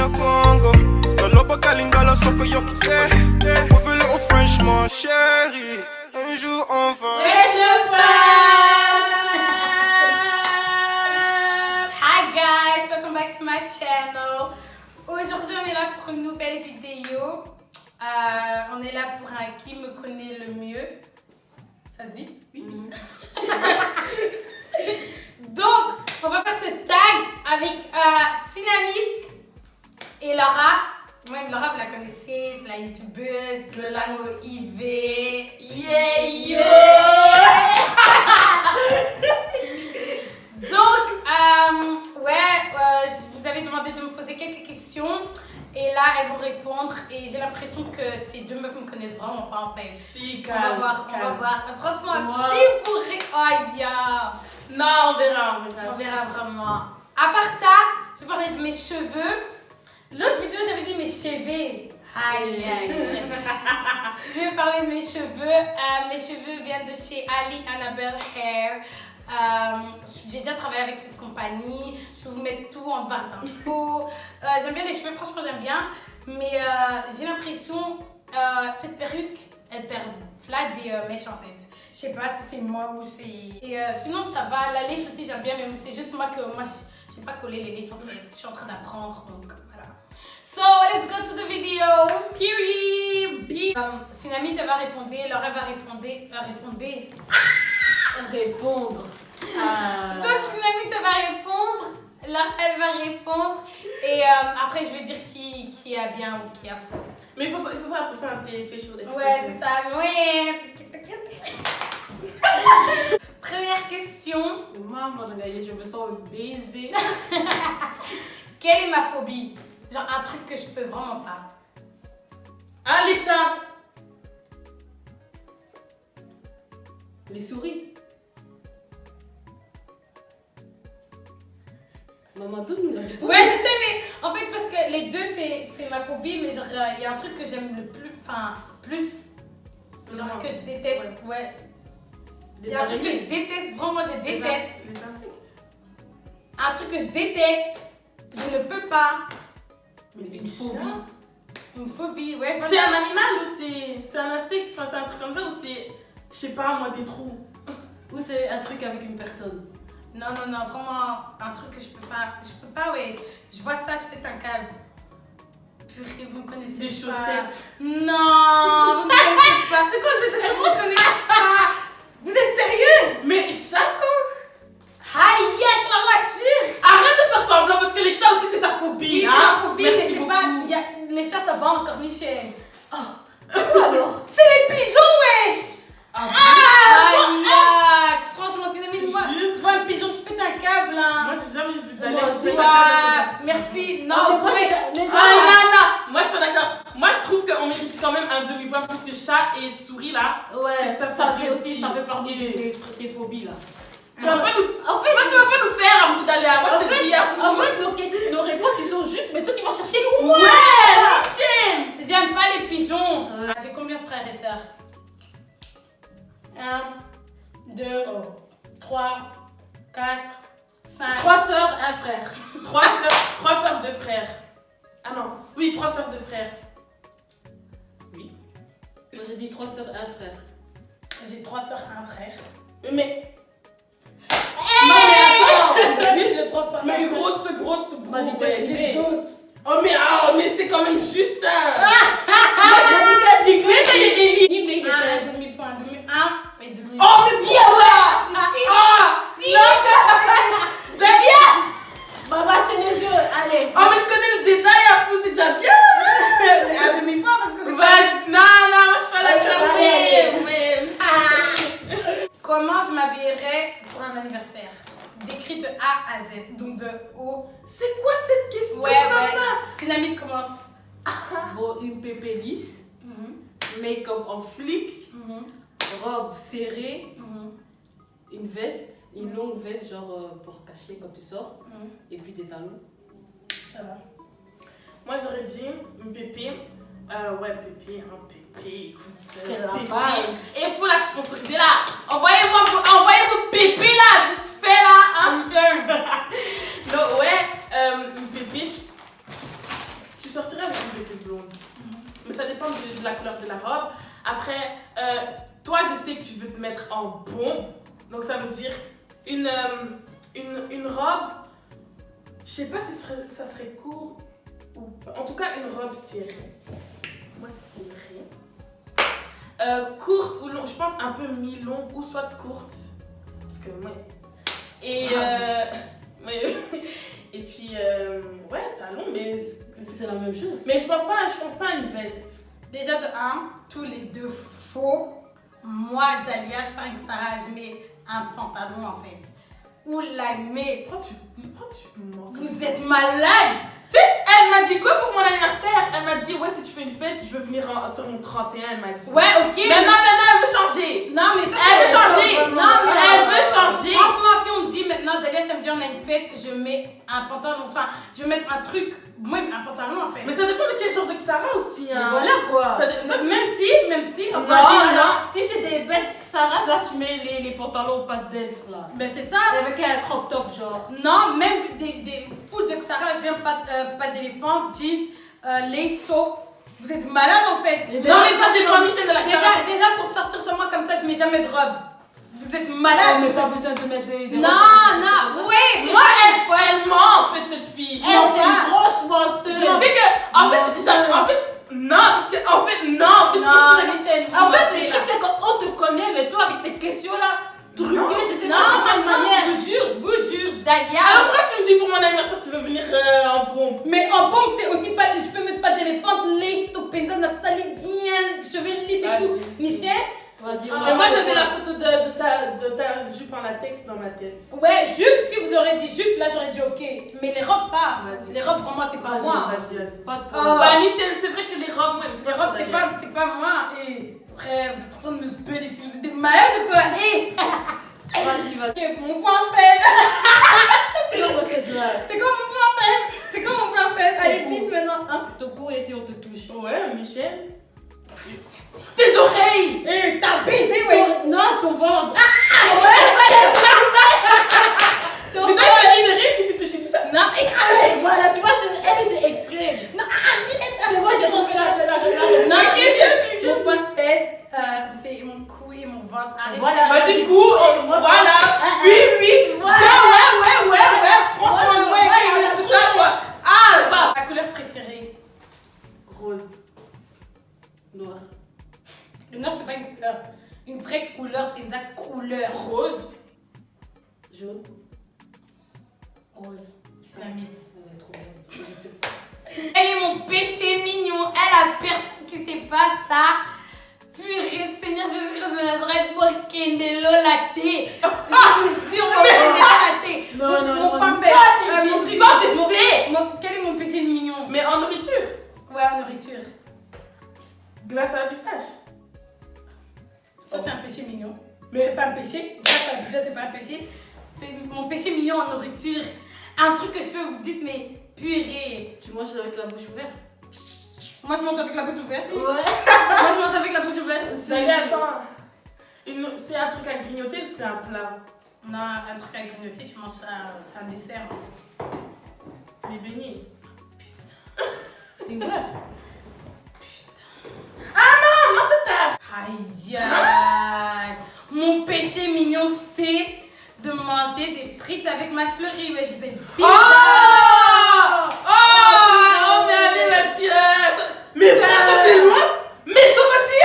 au Congo. Dans l'obo Kalingala, soko yokite. Revenez au French, mon chéri. Un jour on va. Ouais, je pars. Hi guys, welcome back to my channel. Aujourd'hui, on est là pour une nouvelle vidéo. On est là pour un qui me connaît le mieux. Ça te dit? Oui. Donc, on va faire ce tag avec Synamite et Laura. Même Laura, vous la connaissez, c'est la youtubeuse, le Lamo IV. Yeah, yo! Donc, je vous avais demandé de me poser quelques questions. Et là, elles vont répondre. Et j'ai l'impression que ces deux meufs me connaissent vraiment pas en fait. Si, on va voir. Franchement, moi... si vous... Oh, yeah. Non, on verra. On verra vraiment. À part ça, je vais parler de mes cheveux. L'autre vidéo, j'avais dit mes cheveux. Aïe, aïe. Je vais parler de mes cheveux. Mes cheveux viennent de chez Ali Annabelle Hair. J'ai déjà travaillé avec cette compagnie. Je vais vous mettre tout en barre d'infos. J'aime bien les cheveux, franchement j'aime bien. Mais j'ai l'impression cette perruque, elle perd flat des mèches en fait. Je sais pas si c'est moi ou c'est... Et sinon ça va. La lace aussi j'aime bien, mais c'est juste moi que je sais pas coller les laces en fait. Je suis en train d'apprendre donc voilà. So let's go to the video. Period. Synamite elle va répondre, Laura va répondre. Répondre. Donc Synamite elle va répondre, Laura elle va répondre et après je vais dire qui a bien ou qui a faux. Mais il faut faire tout ça dans tes facial expressions. Ouais c'est ça, ouais. Première question. Maman, je me sens baisée. Quelle est ma phobie? Genre un truc que je peux vraiment pas. Ah, les chats. Les souris. Maman, donne-nous la réponse. Ouais, je sais, mais en fait, parce que les deux, c'est ma phobie, mais genre, il y a un truc que j'aime le plus, genre que je déteste, ouais. Il y a un truc que je déteste, vraiment, je déteste. Les insectes. Un truc que je déteste, je ne peux pas. Mais Une phobie. Une phobie, ouais. C'est un animal ou c'est un insecte, enfin c'est un truc comme ça ou c'est, je sais pas moi, des trous. Ou c'est un truc avec une personne. Non, vraiment, un truc que je peux pas, ouais. Je vois ça, je pète un câble. Purée, vous me connaissez des pas. chaussettes. Non, vous me connaissez pas. C'est quoi cette réponse? Vous me connaissez pas. Vous êtes sérieuse? Mais chaton. Aïe, la voiture. Arrête de faire semblant parce que les chats aussi c'est ta phobie. Oui, hein? c'est ma phobie, merci mais c'est beaucoup. pas... Les chats, ça va encore, Michel. Oh. Alors? C'est les pigeons, wesh. Aïe, franchement, Synamite, moi, je vois un pigeon, je pète un câble. Hein. Moi, j'ai jamais vu d'aller merci. Non, non. Moi, je suis pas d'accord. Moi, je trouve qu'on mérite quand même un demi-point parce que chat et souris là. Ouais, ça c'est aussi, ça fait partie des phobies là. Tu vas pas nous. En fait, moi, tu vas pas nous faire à vous d'aller à. Moi, je te dis à vous. En fait, nos réponses ils sont justes, mais toi tu vas chercher loin. Ouais, Michel. J'aime pas les pigeons. J'ai combien de frères et sœurs? 1, 2, 3, 4, 5. 3 sœurs, un frère. 3 sœurs, 2 frères. Ah non, oui, 3 sœurs, 2 frères. Oui. Moi j'ai dit 3 sœurs, un frère. J'ai 3 sœurs, 1 frère. Mais. Non, mais attends. Oui, j'ai 3 sœurs. Mais grosse, M'a dit J'ai d'autres. Oh, mais c'est quand même juste un. Un demi-point, un demi. Oh, mais bien là. Si. Maman, c'est le jeu, allez. Oh, mais je connais le détail à fou, c'est déjà bien. Un demi-point parce que c'est Vas-y, non, je suis pas d'accord. Mais. Comment je m'habillerais pour un anniversaire? Décrit de A à Z, donc de O. C'est quoi cette question, Ouais. maman? Synamite commence. Bon, une pépé lisse, make-up en flic, robe serrée, une veste, une longue veste, genre pour cacher quand tu sors, et puis des talons. Ça va. Moi, j'aurais dit une pépé. Ouais, pépé, écoute. C'est la pépé. base. Et il faut la sponsoriser là. Envoyez vos pépés là, vite fait là. Hein? Donc, ouais, une pépé, blonde. Mais ça dépend de la couleur de la robe. Après, toi, je sais que tu veux te mettre en bombe. Donc ça veut dire une robe, je sais pas si ça serait court ou pas. En tout cas, une robe serrée. Moi, c'est serré. Courte ou longue, je pense un peu mi-longue ou soit courte. Parce que, ouais. Et, et puis, ouais, talons, mais C'est la même chose. mais je pense pas à une veste. Déjà de 1, tous les deux faux. Moi, Dalia, je parle avec Sarah, je mets un pantalon en fait. Oula, mais Pourquoi tu me manques? vous êtes malade. Tu sais, elle m'a dit quoi pour mon anniversaire? Elle m'a dit, ouais, si tu fais une fête, je veux venir sur mon 31, elle m'a dit. Ouais, ok. Maintenant, elle veut changer. Non, mais ça, Elle veut changer. Non, mais Elle veut changer. Franchement, si on me dit maintenant, Dalia, samedi, on a une fête, je mets un pantalon. Enfin, je vais mettre un truc, moi, un pantalon en fait. Mais ça dépend de quel genre de Xara aussi. Hein. Voilà quoi. Même si, Non, vas-y, non. Si c'est des bêtes Sarah, là tu mets les pantalons aux pattes d'elfe là. Ben c'est ça. Avec un crop top genre. Non, même des foules de Xara, je viens pas d'éléphant, jeans, les sauts. Vous êtes malade en fait. Non, mais ça dépend, Michel, de la Xara. Déjà pour sortir sur moi comme ça, je mets jamais de robe. Vous êtes malade. Mais pas besoin de mettre des Non, robes. oui, Moi, elle ment en fait, cette fille. Elle c'est une grosse menteuse. Je sais que, en fait, non, parce que, en fait, je En fait, le truc c'est qu'on te connaît, mais toi avec tes questions là, truquées, je sais pas de quelle manière. je vous jure, Dalia. Alors, pourquoi tu me dis pour mon anniversaire, tu veux venir en pompe? Mais en bombe, c'est aussi pas. Je peux mettre pas d'éléphant, lace, topenza, na sali bien, cheveux lisses et tout. Michel? Vas-y, Mais moi, j'avais la photo de ta jupe en latex dans ma tête. Ouais, jupe, si vous aurez dit jupe, là j'aurais dit ok. Mais les robes pas. Vas-y. Les robes pour moi, c'est pas moi. Vas-y. Pas de Oh. problème. Bah, Michel, c'est vrai que les robes, moi, Les robes, c'est pas moi. Et frère, vous êtes en train de me spell ici, vous êtes des malades ou quoi? Et Vas-y. ok, mon point faible. Non, c'est là. C'est quoi mon point faible? C'est quoi mon point faible? Allez, vite maintenant. Hein? Ton cou et si on te touche. Ouais, Michel. Tes oreilles! Eh, t'as baisé, ouais. Non, ton ventre. Mais toi, il fallait une rire si tu touches ici, ça. Non, écrasé! Voilà, tu vois, elle c'est extrême. Non, mais moi j'ai refait la. Non, mon point faible, c'est mon cou et mon ventre. Arrête. Voilà. Vas-y, coup, voilà! Oui! Voilà. Tiens, ouais! Franchement, Voilà. ouais, c'est ça, quoi! Ah, bah! Ma couleur préférée? Rose. Noir. Le noir, c'est pas une couleur. Une vraie couleur, une vraie couleur. Rose. Jaune. Rose. C'est la mythe. Elle est trop bonne. Je sais pas. Elle est mon péché mignon. Elle a personne qui sait pas ça. Purée, Seigneur Jésus-Christ de Nazareth, Bokendelo laté. Je vous jure, Bokendelo laté. Non. Mon point Ah, faible. mon Mon Jésus, truc, c'est mon- fait. Quel est mon péché mignon? Mais en nourriture. Ouais, en nourriture. Glace à la pistache. Ça, c'est un péché mignon. Mais- C'est pas un péché. Déjà, c'est pas un péché. Mais mon péché mignon en nourriture. Un truc que je fais, vous dites, mais purée. Tu manges avec la bouche ouverte. Moi, je mange avec la bouche ouverte. Ouais. Moi, je mange avec la bouche ouverte. Allez, attends. C'est un truc à grignoter ou c'est un plat? Non, un truc à grignoter, tu manges ça, c'est un dessert. Les beignets. Une glace. Aïe aïe. Mon péché mignon, c'est de manger des frites avec McFlurry. Mais je vous ai Oh, mais allez, monsieur. Mais frère, ça c'est loin. Mais toi, vas-y.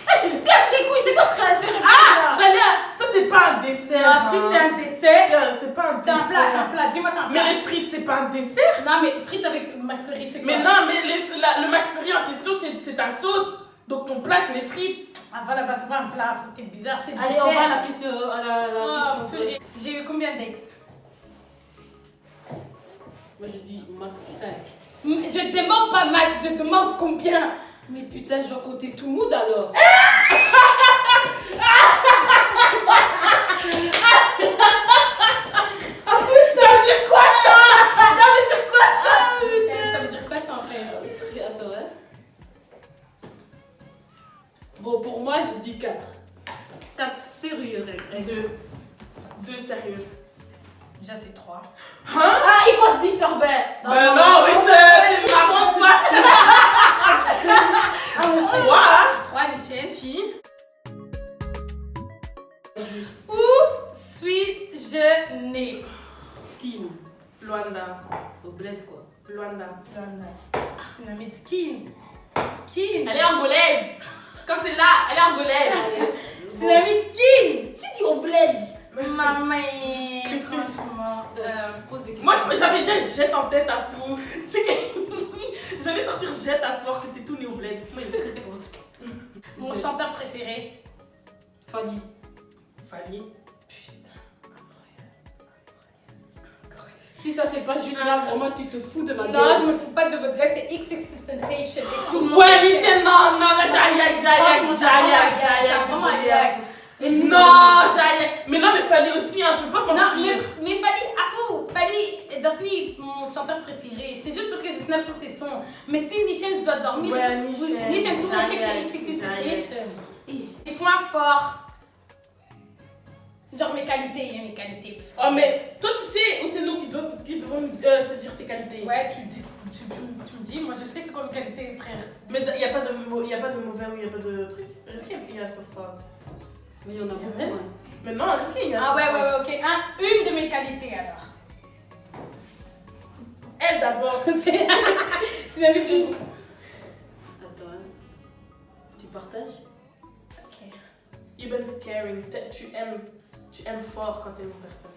Ah, tu me casses les couilles, c'est quoi ça? Ah, Dalia, ça c'est pas un dessert. Non, si c'est un dessert, C'est pas un c'est dessert. un plat. Dis-moi, c'est un Mais plat. les frites, c'est pas un dessert. Non, mais frites avec McFlurry, c'est quoi? Mais non, mais le McFlurry en question, c'est ta sauce. Donc ton plat, c'est les frites. Ah voilà, bah c'est pas un plat, c'est bizarre, c'est Allez, dessert. on va à la question. À la Oh, question. purée. J'ai eu combien d'ex? Moi je dis max 5. Je demande pas max, je demande combien. Mais putain, je dois compter tout le monde alors. En plus, ça veut dire quoi ça? Ça veut dire quoi ça? Michel, ça veut dire quoi ça en fait? Attends, hein. Bon, pour moi, je dis 4. 4 sérieux, règles. Deux sérieux. Déjà c'est 3. Ah, il pense dit Corbet. Ben non, oui, c'est marrant, toi. Luanda. Au bled, quoi. Luanda. Sinamit. Kin. Elle est angolaise. Comme c'est là, elle est angolaise. Sinamit. Kin. Tu dis au bled. Maman, franchement. Pose des questions. Moi, j'avais déjà jette en tête à flou. Tu sais que j'allais sortir jette à fleur que t'es tout né au bled. Moi, Mon chanteur préféré. Fanny. Fanny. Si ça c'est pas juste là, vraiment tu te fous de ma gueule. Non, je me fous pas de votre gueule, c'est XXXTentacion et tout le monde. Ouais, Michel, non, là, j'aïe. Non, j'aïe. Mais non, mais Fanny aussi, hein, tu peux pas mentir. Non, mais Fanny, Dasni, mon chanteur préféré. C'est juste parce que je snap sur ses sons. Mais si Nishan, je dois dormir. Ouais, Nishan, tout le monde sait que c'est XXXTentacion. Les points forts. Genre mes qualités, parce que- Oh, mais toi, tu sais, ou c'est nous qui devons te dire tes qualités. Ouais, tu me dis, moi je sais c'est quoi mes qualités, frère. Mais il n'y a pas de mauvais ou il n'y a pas de truc. Risqué, il y a so faute. Mais il y en a beaucoup. Hein. Mais non, risqué, il y a Ah ouais, ok. Une de mes qualités alors. Elle d'abord. C'est la vie. Attends, hein. Tu partages? Ok. Even caring, tu aimes fort quand t'es une personne.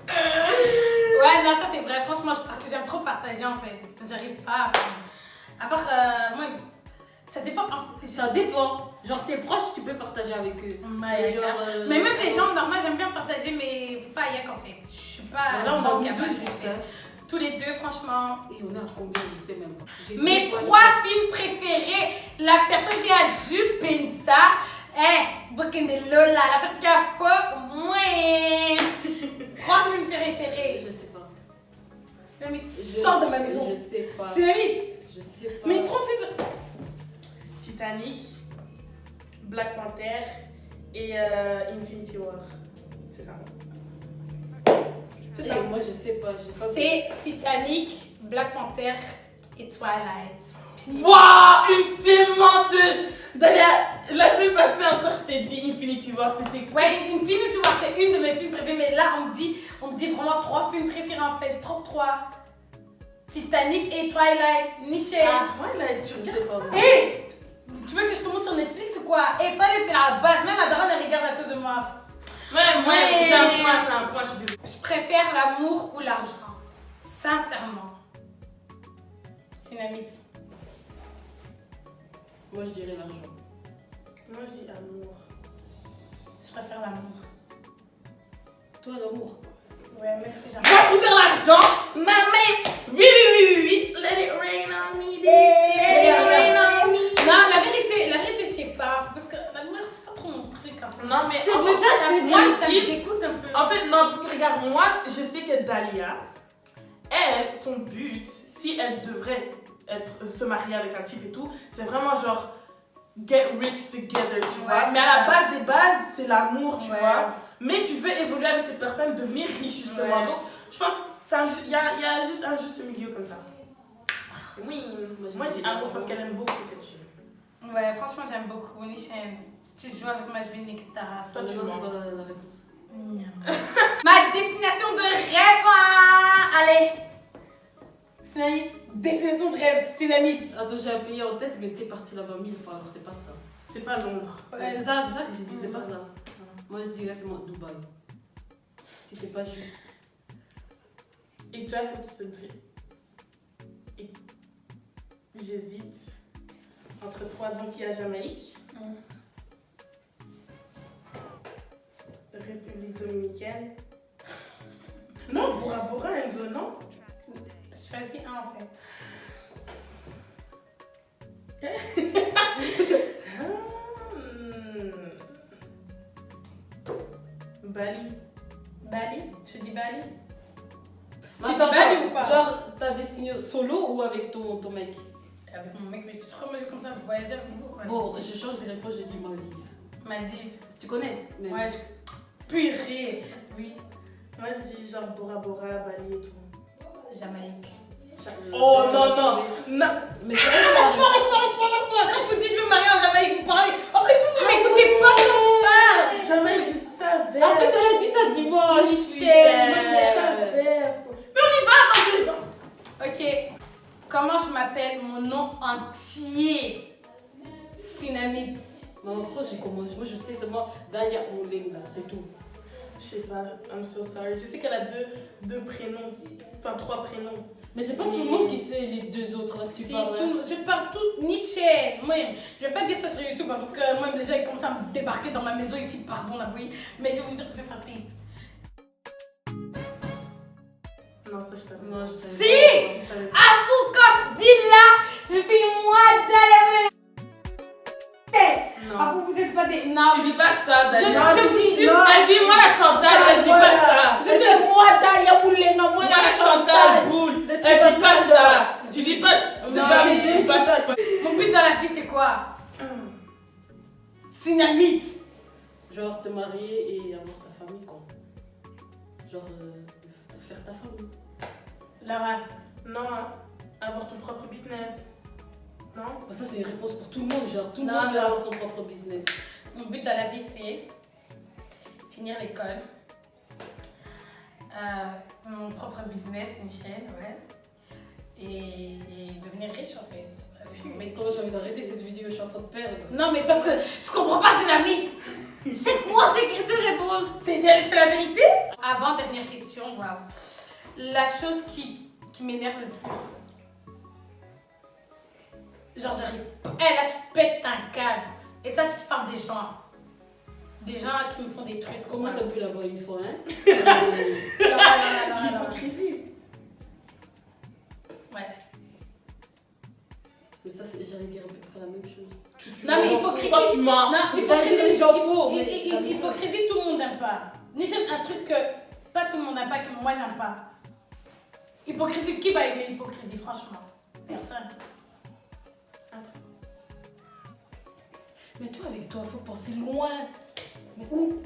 Ouais, non, ça c'est vrai. Franchement, j'aime trop partager en fait. J'arrive pas à part, moi, ça dépend. Ça dépend. Genre tes proches, tu peux partager avec eux. Mais, Genre, mais même les gens, normal, j'aime bien partager, mais faut pas y en fait. Je suis pas. Là, on a capable deux de juste. faire. Tous les deux, franchement. Et on est à combien, je sais même pas. Mes 3 films préférés, la personne qui a juste peint ça, Boken de Lola, la personne qui a faux, moi. 3 films préférés. Je sais pas. Sinamit, sors de ma maison. Je sais pas. Sinamit, Je sais pas. mais 3 films. Titanic, Black Panther et Infinity War. C'est ça. C'est ça. Et moi, je sais pas. C'est Titanic, Black Panther et Twilight. Waouh, une team menteuse. D'ailleurs, la semaine passée encore, je t'ai dit Infinity War. Ouais, Infinity War, c'est une de mes films préférés, mais là, on me dit vraiment 3 films préférés en fait. Top 3. Titanic et Twilight, Michel. Ah, Twilight, tu regardes ça. Hey! Tu veux que je te montre sur Netflix ou quoi? Et Twilight, c'est la base. Même ma daronne, elle regarde à cause de moi. Ouais, j'ai un point, je suis désolée. Je préfère l'amour ou l'argent. Sincèrement. Sinamit. Moi, je dirais l'argent. Moi, je dis amour. Je préfère l'amour. Toi, l'amour. Ouais, merci, j'aime. Moi, je préfère l'argent. Maman, oui. Let it rain on me, bitch. Let it rain on me. Non, la vérité, je sais pas. Parce que l'amour, c'est pas trop mon truc. En fait. Non, mais C'est en pour fait, ça que je te dis, moi, ça je me dis. dégoûte un peu. En fait, non, parce que regarde, moi, je sais que Dahlia, elle, son but, si elle devrait se marier avec un type et tout, c'est vraiment genre get rich together, tu vois. Mais à la base des bases, c'est l'amour, tu vois. Mais tu veux évoluer avec cette personne, devenir riche justement. Ouais. Donc, je pense qu'il y a juste un juste milieu comme ça. Oui, moi je dis amour parce qu'elle aime beaucoup cette fille. Ouais, franchement, j'aime beaucoup. Nishan, si tu joues avec moi, je vais niquer ta race. Toi, tu Non, mens. c'est pas la réponse. Ma destination de rêve. Allez. Sinamit, destination de rêve, Sinamit. Attends, j'ai un pays en tête, mais t'es parti là-bas 1000 fois, alors c'est pas ça. C'est pas Londres. Ouais. C'est ça que j'ai dit, c'est pas ça. Moi, je dirais c'est Dubaï. Si c'est pas juste. Et toi, il faut que tu se drilles. Et j'hésite entre 3, donc il y a Jamaïque, République dominicaine. Non, Bora Bora, Enzo, non? Je choisis un en fait. Bali. Bali? Tu dis Bali? Attends, Bali ou pas? genre, t'as destiné solo ou avec ton mec? Avec mon mec, mais tu crois moi j'ai comme ça voyager avec vous quoi. Bon, je change de réponse, j'ai dit Maldives. Maldives. Tu connais mais... Ouais, purée. Oui. Moi, je dis genre Bora Bora, Bali et tout. Jamaïque. Oh non, non, non. Mais c'est Je parle. Quand je vous dis je veux me marier en Jamaïque, vous parlez. Après vous m'écoutez pas. pas. Jamais je savais. En plus, elle a dit ça dimanche. Michel, Je savais. Mais on y va dans 2 ans. Ok. Comment je m'appelle? Mon nom entier. Synamite. Non, après, j'ai commencé. Moi, je sais seulement Dahlia Ouling, là, c'est tout. Je sais pas, I'm so sorry. Je sais qu'elle a deux prénoms. Enfin, 3 prénoms. Mais c'est pas tout le monde qui sait les 2 autres, là, que tu Si, parles. je parle tout Michel. Moi, je vais pas dire ça sur YouTube avant que moi, les gens ils commencent à me débarquer dans ma maison ici, pardon la bouille. Mais je vais vous dire que je vais faire payer. Non, ça je savais. Moi, je savais. Si! Je savais pas. Ah, pour quand je dis là, je vais payer moi d'aller. Ah, Non. vous êtes pas des. Non. Tu dis pas ça, Dahlia. Je dis. Elle dit moi la Chantal, elle dit pas ça. Je te moi, Dahlia Ouling, non, moi, Moi la Chantal boule, elle dit pas ça. Tu dis pas c'est Non, pas c'est pas. Mon but dans la vie, c'est quoi? Synamite. Genre, te marier et avoir ta famille, quoi. Genre, faire ta famille. Lara. Non, avoir ton propre business. Non? Bah, ça, c'est une réponse pour tout le monde. Genre, tout le Non, monde veut non. avoir son propre business. Mon but dans la vie, c'est finir l'école. Mon propre business, Michel, ouais. Et devenir riche en fait. Mais comment j'ai envie d'arrêter cette vidéo, je suis en train de perdre. Non, mais parce que je comprends pas Synamite. C'est quoi ces réponses? C'est la vérité. Avant, dernière question, waouh. La chose qui m'énerve le plus. Genre, j'arrive. Là, je pète un câble. Et ça, si tu parles des gens. Des gens qui me font des trucs. Comment ça peut l'avoir une fois, hein? Non. L'hypocrisie. Ouais. Mais ça, j'allais dire à peu près la même chose. Non, mais hypocrisie. Toi, tu mens. Non, J'allais dire les gens faux. Hypocrisie, tout le monde n'aime pas. Ni j'aime un truc que pas tout le monde n'aime pas, que moi j'aime pas. Hypocrisie, qui va aimer l'hypocrisie, franchement? Personne. Mais toi, avec toi, faut penser loin. Mais où?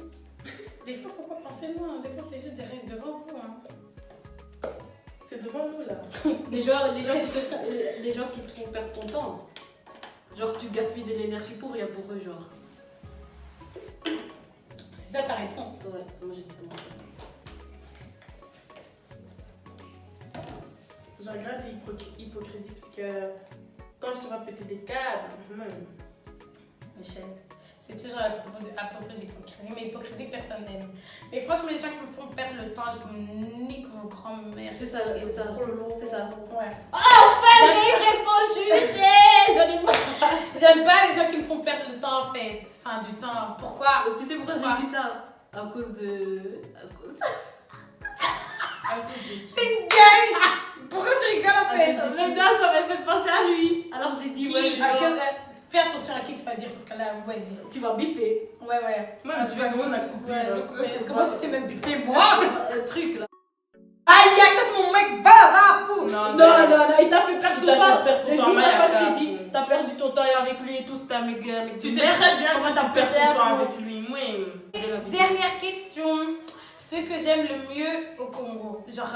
Des fois, faut pas penser loin. Des fois, c'est juste des règles devant vous. Hein. C'est devant nous là. Les gens qui te font perdre ton temps. Genre, tu gaspilles de l'énergie pour rien pour eux, genre. C'est ça ta réponse. Ouais, moi j'ai dit ça. Je regrette l'hypocrisie parce que quand je te vois péter des câbles, Michel, c'est toujours à propos d'hypocrisie, mais hypocrisie, personne n'aime. Mais franchement, les gens qui me font perdre le temps, je vous nique vos grands-mères. C'est ça, c'est ça. C'est ça. Ouais. Enfin, j'ai eu réponse juste. J'en ai marre. J'aime pas les gens qui me font perdre le temps en fait. Enfin, du temps. Pourquoi? Tu sais pourquoi j'ai dit ça? À cause de. C'est une gueule! Pourquoi tu rigoles en fait? Maintenant, ça m'a fait penser à lui. Alors j'ai dit, ouais, Fais attention à qui tu vas dire parce que là, ouais, tu vas biper. Ouais. Même tu vas voir la couper. Est-ce que moi, tu sais même piper moi? Un truc là. Aïe, ça c'est mon mec, va, fou! Non, Non, il t'a fait perdre ton temps. Le jour là, quand je t'ai dit, t'as perdu ton temps avec lui et tout, c'était un mec. Tu sais très bien comment que tu perds ton temps avec lui. Oui. Dernière question. Ce que j'aime le mieux au Congo, genre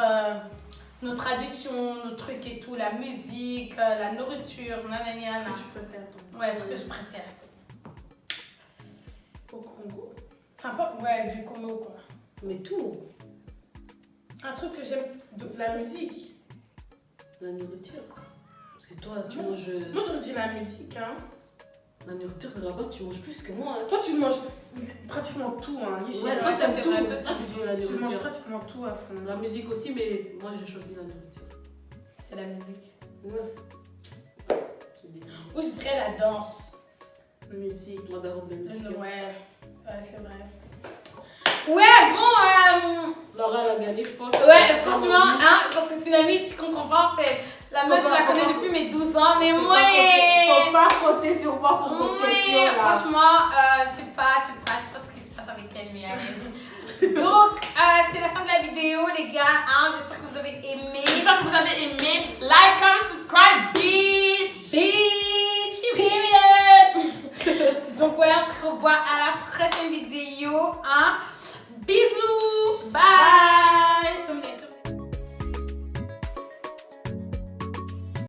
nos traditions, nos trucs et tout, la musique, la nourriture, nanani. Ce que tu préfères toi. Ouais, ce que je préfère. Au Congo. Enfin, pas, ouais, du Congo quoi. Mais tout. Un truc que j'aime de La musique. La nourriture. Parce que toi, tu manges. Moi j'aurais dit la musique. Hein. La nourriture, là-bas, tu manges plus que moi. Hein. Toi tu manges pratiquement tout. Hein, Ouais, toi, ça, t'aimes c'est tout. vrai, C'est ça que je dis la tu manges nourriture. pratiquement tout à fond. La musique aussi, mais moi, j'ai choisi la nourriture. C'est la musique. Ouais. Ou je dirais la danse. Musique. Moi, d'abord de la musique. Ouais, c'est vrai. Ouais, bon, Laura, elle a gagné, je pense. ouais, franchement, hein, parce que c'est une amie, je comprends pas en fait. La meuf, je la connais depuis mes 12 ans, mais Faut ouais. pas compter sur moi pour vos questions, là. Franchement, je sais pas ce qui se passe avec elle, mais allez. Donc, c'est la fin de la vidéo, les gars. Hein, j'espère que vous avez aimé. J'espère que vous avez aimé. Like, comment, subscribe, bitch. Period. Donc, ouais, on se revoit à la prochaine vidéo. Hein.